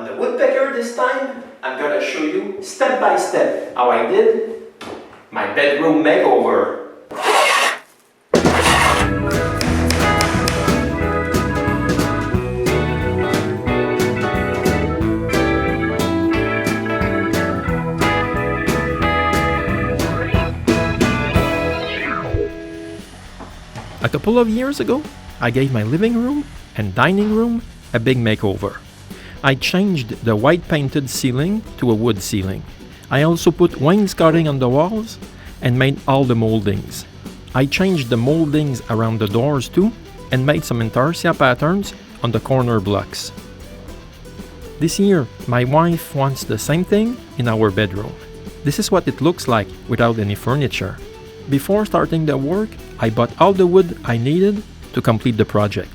the Woodpecker this time, I'm gonna show you step by step how I did my bedroom makeover. A couple of years ago, I gave my living room and dining room a big makeover. I changed the white painted ceiling to a wood ceiling. I also put wainscoting on the walls and made all the moldings. I changed the moldings around the doors too and made some intarsia patterns on the corner blocks. This year, my wife wants the same thing in our bedroom. This is what it looks like without any furniture. Before starting the work, I bought all the wood I needed to complete the project.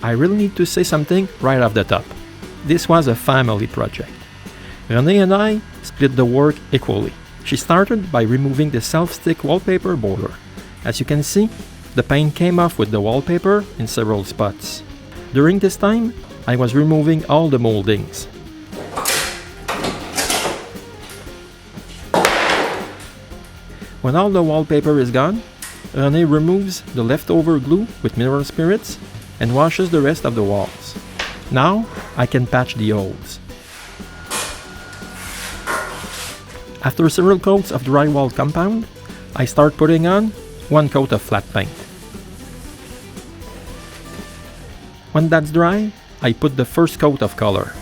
I really need to say something right off the top. This was a family project. Renee and I split the work equally. She started by removing the self-stick wallpaper border. As you can see, the paint came off with the wallpaper in several spots. During this time, I was removing all the moldings. When all the wallpaper is gone, Renee removes the leftover glue with mineral spirits and washes the rest of the walls. Now I can patch the holes. After several coats of drywall compound, I start putting on one coat of flat paint. When that's dry, I put the first coat of color.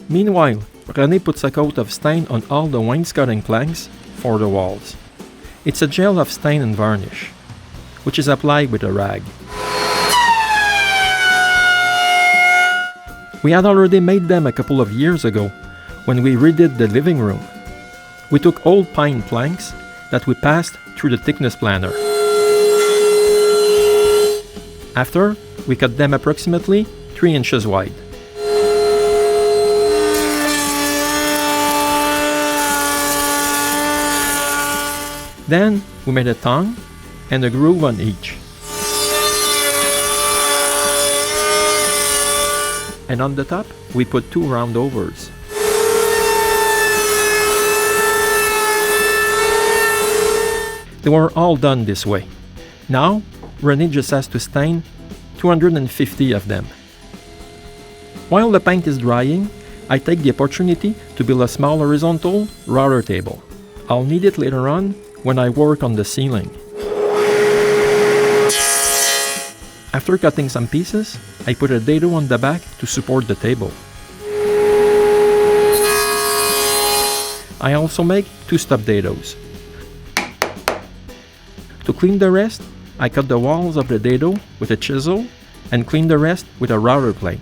Meanwhile, Renee puts a coat of stain on all the wainscoting planks for the walls. It's a gel of stain and varnish, which is applied with a rag. We had already made them a couple of years ago when we redid the living room. We took old pine planks that we passed through the thickness planner. After, we cut them approximately 3 inches wide. Then, we made a tongue and a groove on each. And on the top, we put 2 round overs. They were all done this way. Now, Renee just has to stain 250 of them. While the paint is drying, I take the opportunity to build a small horizontal router table. I'll need it later on when I work on the ceiling. After cutting some pieces, I put a dado on the back to support the table. I also make 2 stub dados. To clean the rest, I cut the walls of the dado with a chisel and clean the rest with a router plate.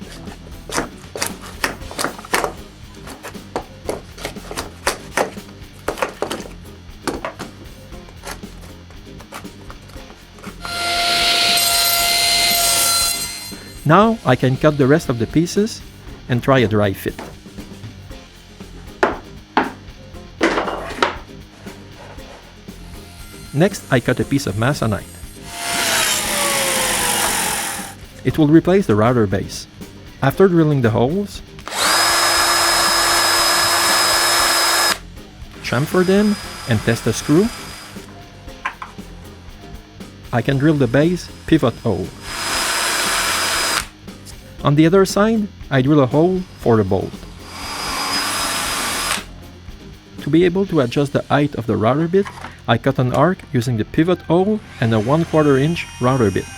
Now I can cut the rest of the pieces and try a dry fit. Next, I cut a piece of masonite. It will replace the router base. After drilling the holes, chamfer them and test a screw, I can drill the base pivot hole. On the other side, I drill a hole for the bolt. To be able to adjust the height of the router bit, I cut an arc using the pivot hole and a 1/4 inch router bit.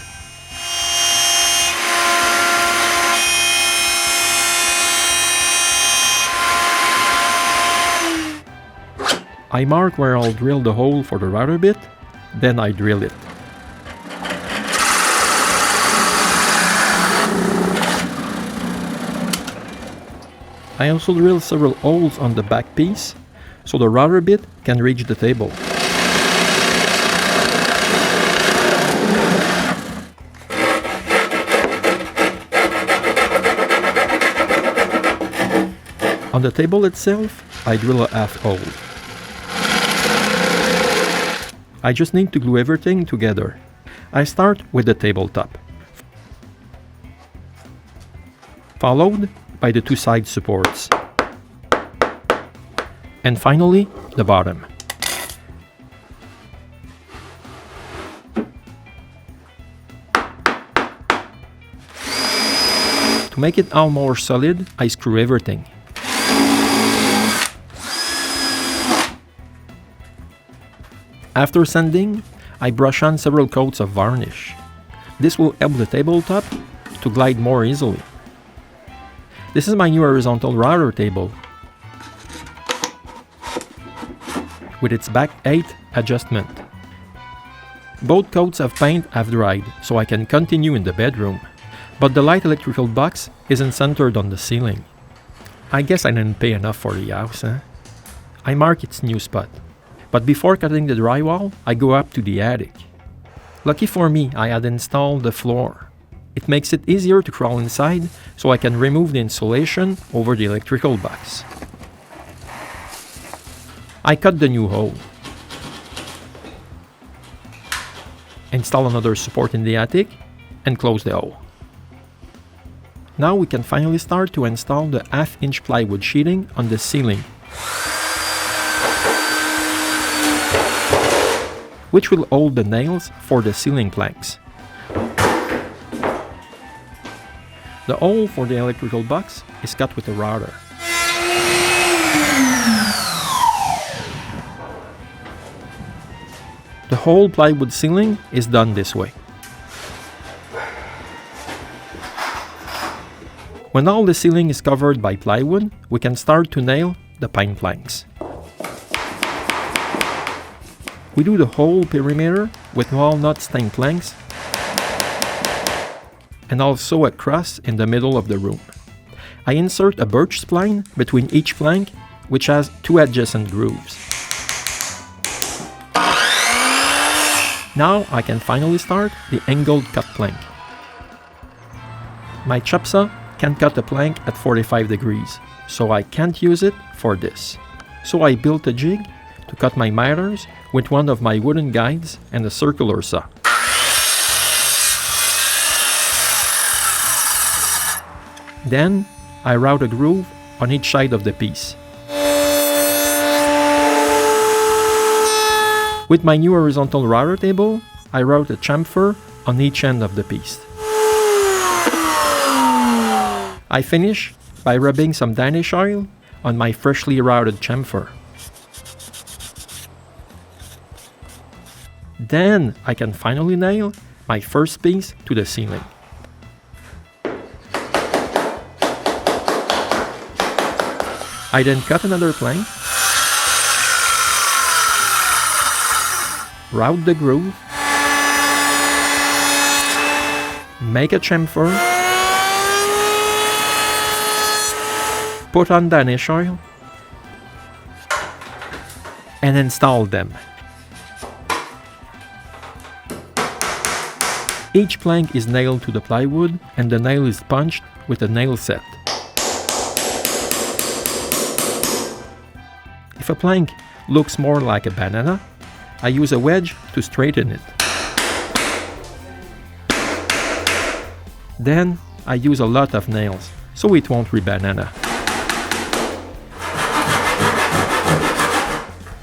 I mark where I'll drill the hole for the router bit, then I drill it. I also drill several holes on the back piece so the router bit can reach the table. On the table itself, I drill a half hole. I just need to glue everything together. I start with the tabletop, followed by the two side supports, and finally the bottom. To make it all more solid, I screw everything. After sanding, I brush on several coats of varnish. This will help the tabletop to glide more easily. This is my new horizontal router table with its back 8 adjustment. Both coats of paint have dried, so I can continue in the bedroom. But the light electrical box isn't centered on the ceiling. I guess I didn't pay enough for the house, huh? I mark its new spot. But before cutting the drywall, I go up to the attic. Lucky for me, I had installed the floor. It makes it easier to crawl inside, so I can remove the insulation over the electrical box. I cut the new hole. Install another support in the attic, and close the hole. Now we can finally start to install the half-inch plywood sheeting on the ceiling, which will hold the nails for the ceiling planks. The hole for the electrical box is cut with a router. The whole plywood ceiling is done this way. When all the ceiling is covered by plywood, we can start to nail the pine planks. We do the whole perimeter with walnut stained planks and also a cross in the middle of the room. I insert a birch spline between each plank, which has two adjacent grooves. Now I can finally start the angled cut plank. My chop saw can cut a plank at 45 degrees, so I can't use it for this. So I built a jig to cut my miters with one of my wooden guides and a circular saw. Then I route a groove on each side of the piece. With my new horizontal router table, I route a chamfer on each end of the piece. I finish by rubbing some Danish oil on my freshly routed chamfer. Then I can finally nail my first piece to the ceiling. I then cut another plank, route the groove, make a chamfer, put on Danish oil, and install them. Each plank is nailed to the plywood and the nail is punched with a nail set. If a plank looks more like a banana, I use a wedge to straighten it. Then I use a lot of nails, so it won't re-banana.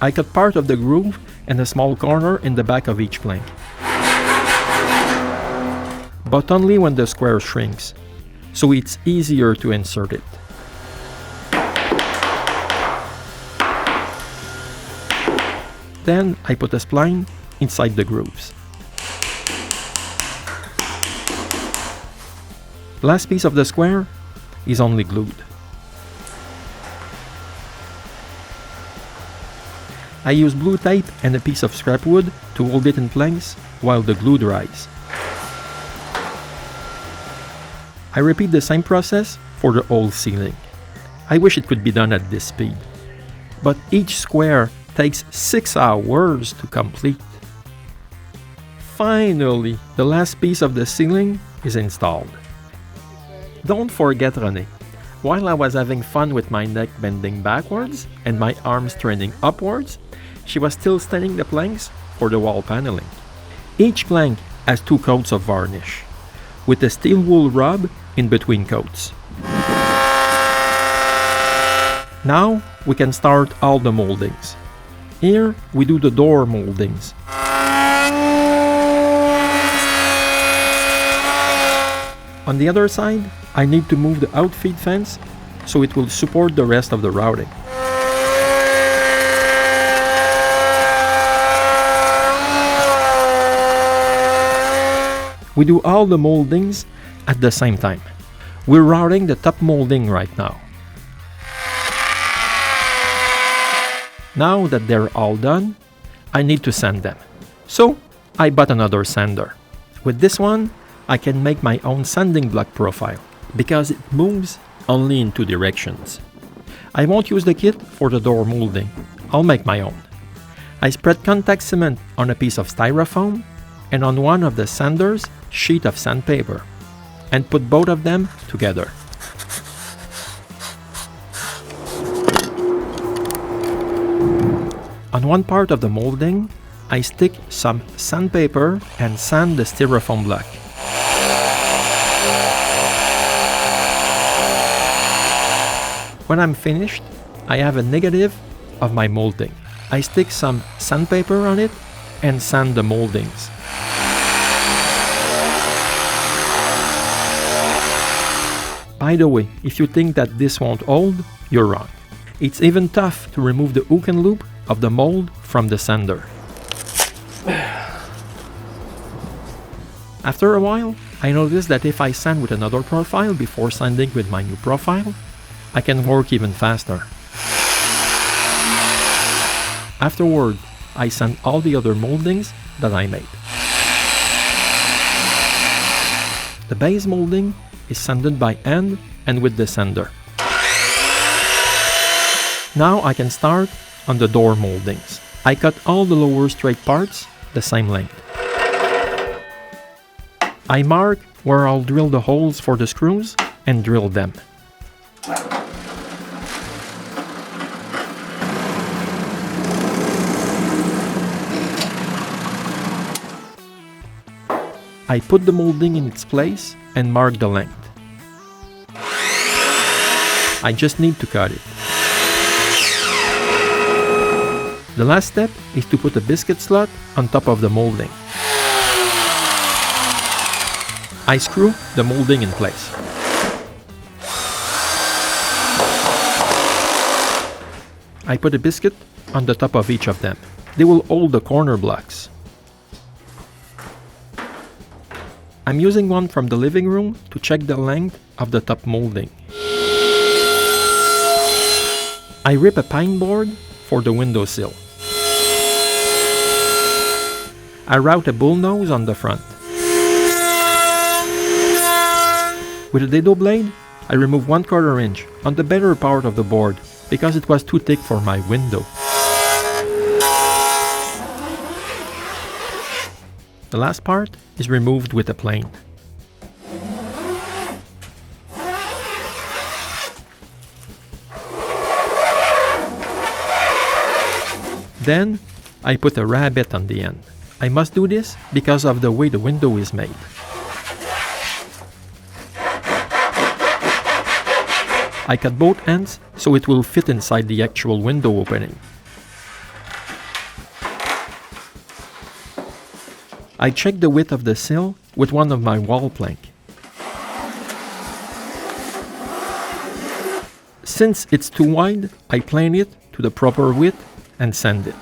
I cut part of the groove and a small corner in the back of each plank, but only when the square shrinks, so it's easier to insert it. Then I put a spline inside the grooves. Last piece of the square is only glued. I use blue tape and a piece of scrap wood to hold it in place while the glue dries. I repeat the same process for the whole ceiling. I wish it could be done at this speed, but each square takes 6 hours to complete. Finally, the last piece of the ceiling is installed. Don't forget René. While I was having fun with my neck bending backwards and my arms turning upwards, she was still staining the planks for the wall paneling. Each plank as 2 coats of varnish, with a steel wool rub in between coats. Now we can start all the moldings. Here we do the door moldings. On the other side, I need to move the outfeed fence so it will support the rest of the routing. We do all the moldings at the same time. We're routing the top molding right now. Now that they're all done, I need to sand them. So I bought another sander. With this one, I can make my own sanding block profile because it moves only in 2 directions. I won't use the kit for the door molding. I'll make my own. I spread contact cement on a piece of styrofoam and on one of the sanders, sheet of sandpaper, and put both of them together. On one part of the molding, I stick some sandpaper and sand the styrofoam block. When I'm finished, I have a negative of my molding. I stick some sandpaper on it and sand the moldings. By the way, if you think that this won't hold, you're wrong. It's even tough to remove the hook and loop of the mold from the sander. After a while, I noticed that if I sand with another profile before sanding with my new profile, I can work even faster. Afterward, I sand all the other moldings that I made. The base molding is sanded by hand and with the sander. Now I can start on the door moldings. I cut all the lower straight parts the same length. I mark where I'll drill the holes for the screws and drill them. I put the molding in its place and mark the length. I just need to cut it. The last step is to put a biscuit slot on top of the molding. I screw the molding in place. I put a biscuit on the top of each of them. They will hold the corner blocks. I'm using one from the living room to check the length of the top molding. I rip a pine board for the windowsill. I route a bullnose on the front. With a dado blade, I remove 1/4 inch on the better part of the board because it was too thick for my window. The last part is removed with a plane. Then I put a rabbet on the end. I must do this because of the way the window is made. I cut both ends so it will fit inside the actual window opening. I check the width of the sill with one of my wall plank. Since it's too wide, I plane it to the proper width and sand it.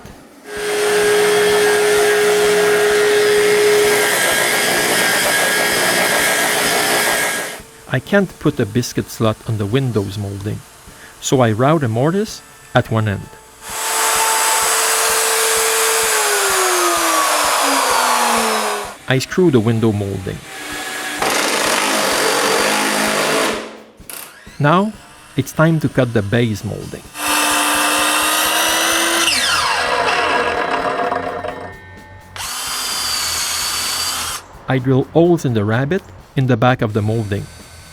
I can't put a biscuit slot on the windows molding, so I route a mortise at one end. I screw the window molding. Now, it's time to cut the base molding. I drill holes in the rabbet in the back of the molding.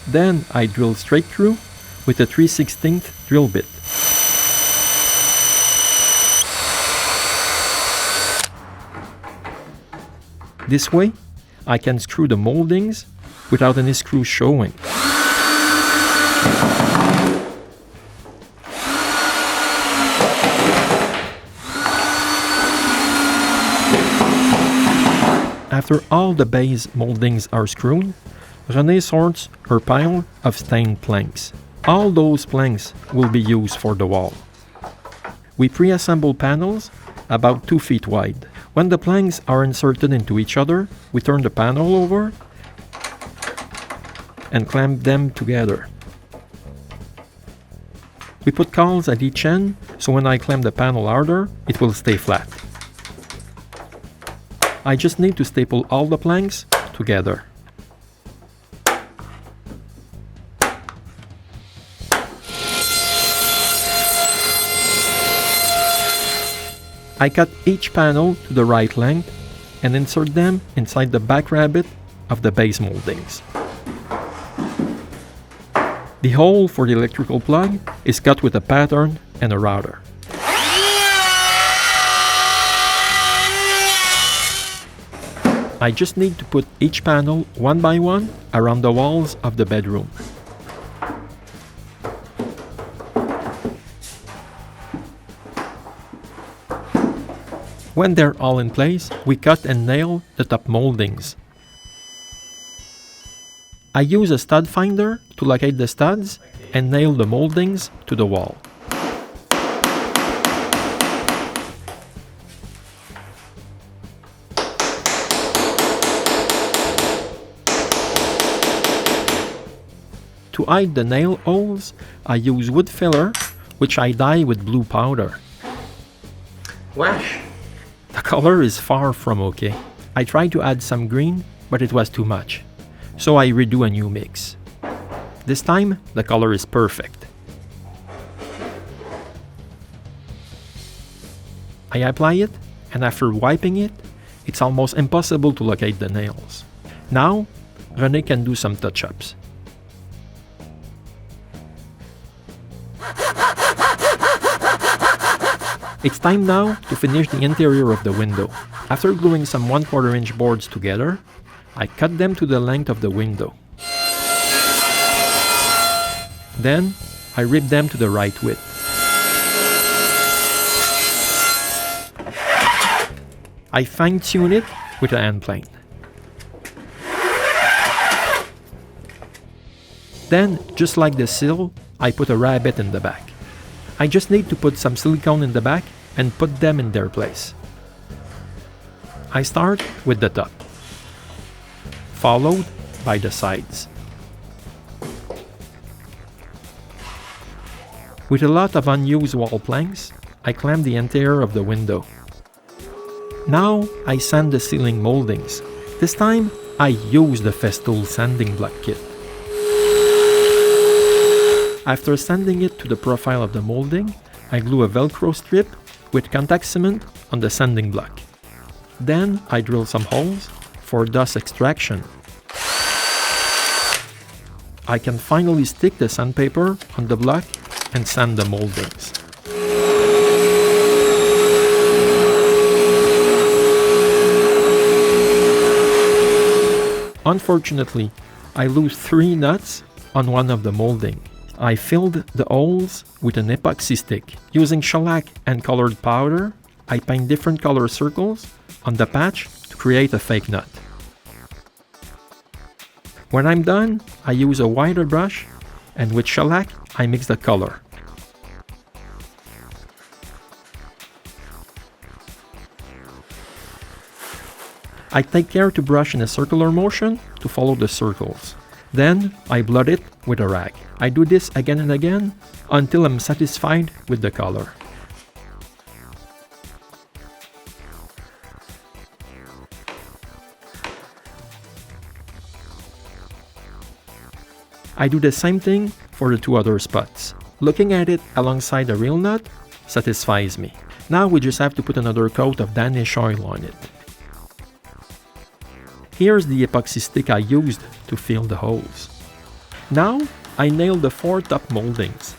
Then I drill straight through with a 3/16 drill bit. This way, I can screw the moldings without any screws showing. After all the base moldings are screwed, Renée sorts her pile of stained planks. All those planks will be used for the wall. We pre-assemble panels about 2 feet wide. When the planks are inserted into each other, we turn the panel over and clamp them together. We put cowls at each end, so when I clamp the panel harder, it will stay flat. I just need to staple all the planks together. I cut each panel to the right length and insert them inside the back rabbet of the base moldings. The hole for the electrical plug is cut with a pattern and a router. I just need to put each panel one by one around the walls of the bedroom. When they're all in place, we cut and nail the top moldings. I use a stud finder to locate the studs and nail the moldings to the wall. To hide the nail holes, I use wood filler, which I dye with blue powder. Wash! The color is far from okay. I tried to add some green, but it was too much. So I redo a new mix. This time, the color is perfect. I apply it, and after wiping it, it's almost impossible to locate the nails. Now, Renée can do some touch-ups. It's time now to finish the interior of the window. After gluing some 1/4 inch boards together, I cut them to the length of the window. Then, I rip them to the right width. I fine-tune it with a hand plane. Then, just like the sill, I put a rabbet in the back. I just need to put some silicone in the back and put them in their place. I start with the top, followed by the sides. With a lot of unused wall planks, I clamp the interior of the window. Now I sand the ceiling moldings. This time I use the Festool sanding block kit. After sanding it to the profile of the molding, I glue a Velcro strip with contact cement on the sanding block. Then I drill some holes for dust extraction. I can finally stick the sandpaper on the block and sand the moldings. Unfortunately, I lose 3 nuts on one of the molding. I filled the holes with an epoxy stick. Using shellac and colored powder, I paint different color circles on the patch to create a fake nut. When I'm done, I use a wider brush, and with shellac, I mix the color. I take care to brush in a circular motion to follow the circles. Then, I blot it with a rag. I do this again and again until I'm satisfied with the color. I do the same thing for the 2 other spots. Looking at it alongside the real nut satisfies me. Now we just have to put another coat of Danish oil on it. Here's the epoxy stick I used to fill the holes. Now, I nail the 4 top moldings.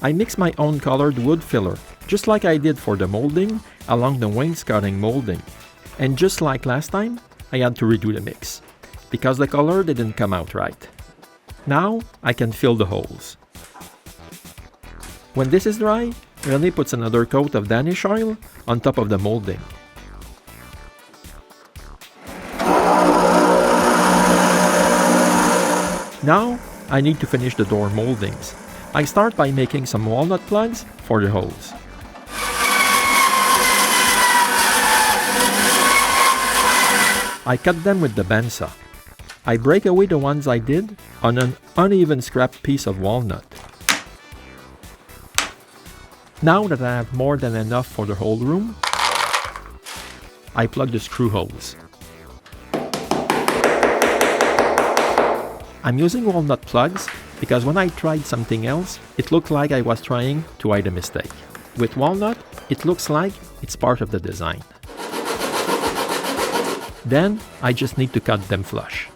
I mix my own colored wood filler just like I did for the molding along the wainscoting molding. And just like last time, I had to redo the mix, because the color didn't come out right. Now I can fill the holes. When this is dry, René puts another coat of Danish oil on top of the molding. Now I need to finish the door moldings. I start by making some walnut plugs for the holes. I cut them with the bandsaw. I break away the ones I did on an uneven scrap piece of walnut. Now that I have more than enough for the whole room, I plug the screw holes. I'm using walnut plugs because when I tried something else, it looked like I was trying to hide a mistake. With walnut, it looks like it's part of the design. Then, I just need to cut them flush.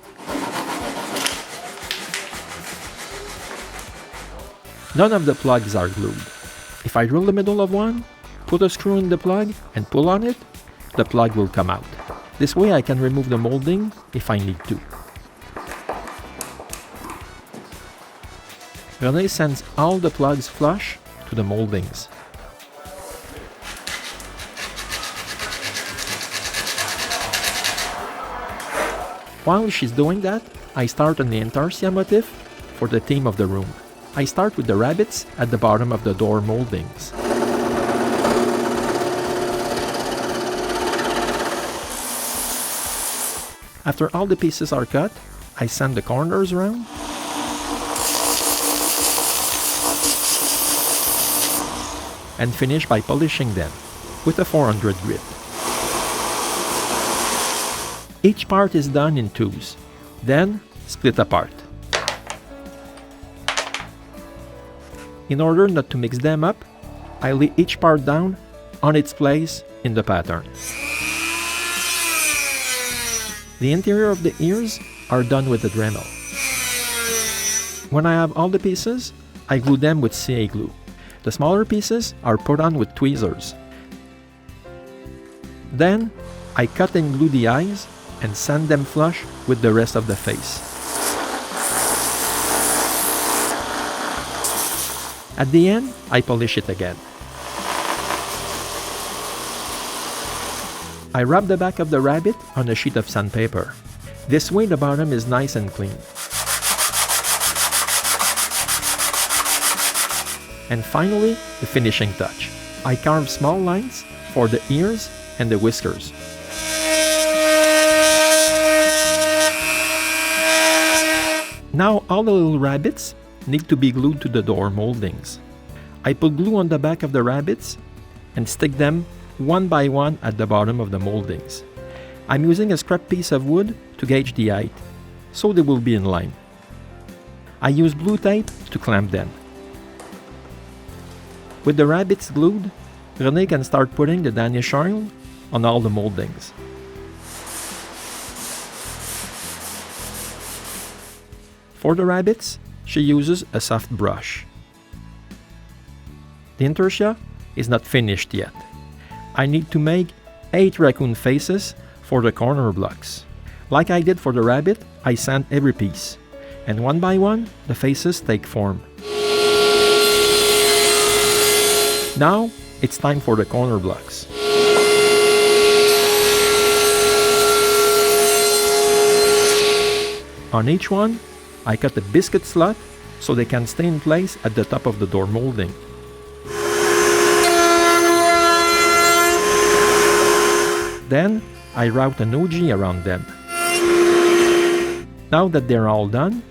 None of the plugs are glued. If I drill the middle of one, put a screw in the plug and pull on it, the plug will come out. This way I can remove the molding if I need to. René sends all the plugs flush to the moldings. While she's doing that, I start on the intarsia motif for the theme of the room. I start with the rabbits at the bottom of the door moldings. After all the pieces are cut, I sand the corners around. And finish by polishing them with a 400 grit. Each part is done in twos, then split apart. In order not to mix them up, I lay each part down on its place in the pattern. The interior of the ears are done with the Dremel. When I have all the pieces, I glue them with CA glue. The smaller pieces are put on with tweezers. Then, I cut and glue the eyes and sand them flush with the rest of the face. At the end, I polish it again. I rub the back of the rabbit on a sheet of sandpaper. This way the bottom is nice and clean. And finally, the finishing touch. I carve small lines for the ears and the whiskers. Now all the little rabbits need to be glued to the door moldings. I put glue on the back of the rabbits and stick them one by one at the bottom of the moldings. I'm using a scrap piece of wood to gauge the height, so they will be in line. I use blue tape to clamp them. With the rabbits glued, René can start putting the Danish oil on all the moldings. For the rabbits, she uses a soft brush. The intarsia is not finished yet. I need to make 8 raccoon faces for the corner blocks. Like I did for the rabbit, I sand every piece, and one by one, the faces take form. Now, it's time for the corner blocks. On each one, I cut a biscuit slot so they can stay in place at the top of the door molding. Then, I route an OG around them. Now that they're all done,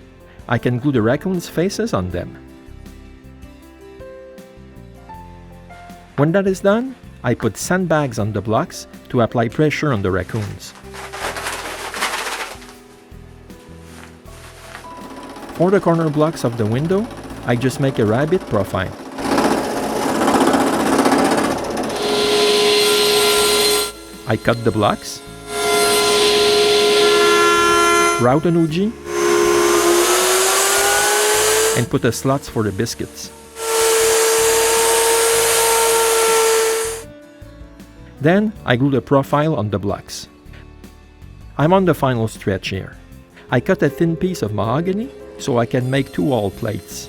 I can glue the raccoons' faces on them. When that is done, I put sandbags on the blocks to apply pressure on the raccoons. For the corner blocks of the window, I just make a rabbit profile. I cut the blocks, route an OG, and put the slots for the biscuits. Then I glue the profile on the blocks. I'm on the final stretch here. I cut a thin piece of mahogany so I can make 2 wall plates.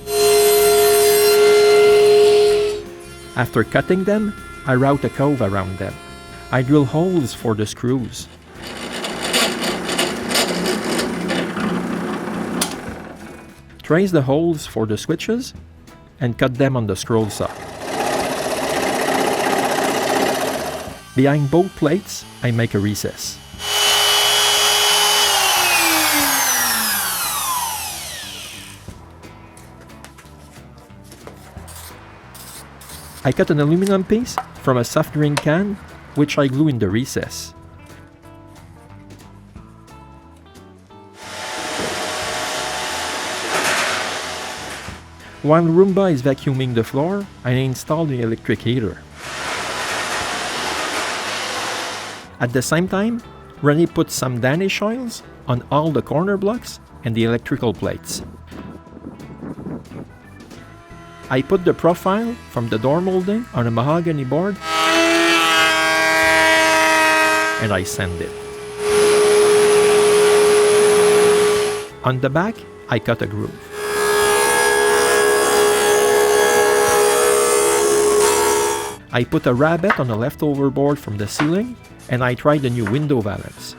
After cutting them, I route a cove around them. I drill holes for the screws. Trace the holes for the switches and cut them on the scroll saw. Behind both plates, I make a recess. I cut an aluminum piece from a soft drink can, which I glue in the recess. While Roomba is vacuuming the floor, I install the electric heater. At the same time, René puts some Danish oils on all the corner blocks and the electrical plates. I put the profile from the door molding on a mahogany board and I sand it. On the back, I cut a groove. I put a rabbet on a leftover board from the ceiling and I tried the new window valance.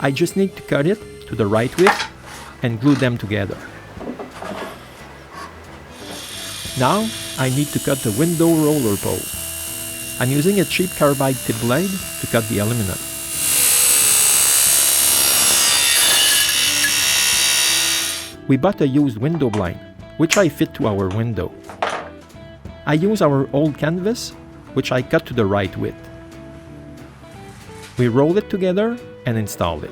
I just need to cut it to the right width and glue them together. Now I need to cut the window roller pole. I'm using a cheap carbide tip blade to cut the aluminum. We bought a used window blind, which I fit to our window. I use our old canvas, which I cut to the right width. We roll it together and install it.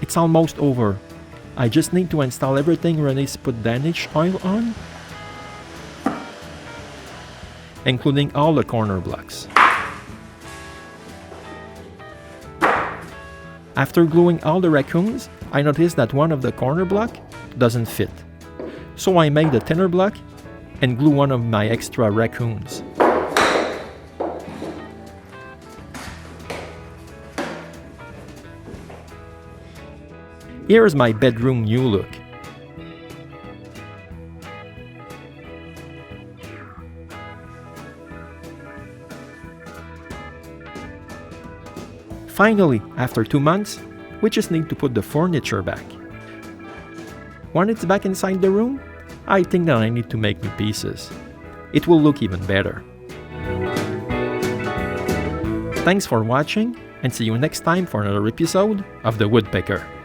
It's almost over. I just need to install everything René's put Danish oil on, including all the corner blocks. After gluing all the raccoons, I noticed that one of the corner block doesn't fit. So I made a thinner block and glue one of my extra raccoons. Here's my bedroom new look. Finally, after 2 months, we just need to put the furniture back. When it's back inside the room, I think that I need to make new pieces. It will look even better. Thanks for watching, and see you next time for another episode of The Woodpecker.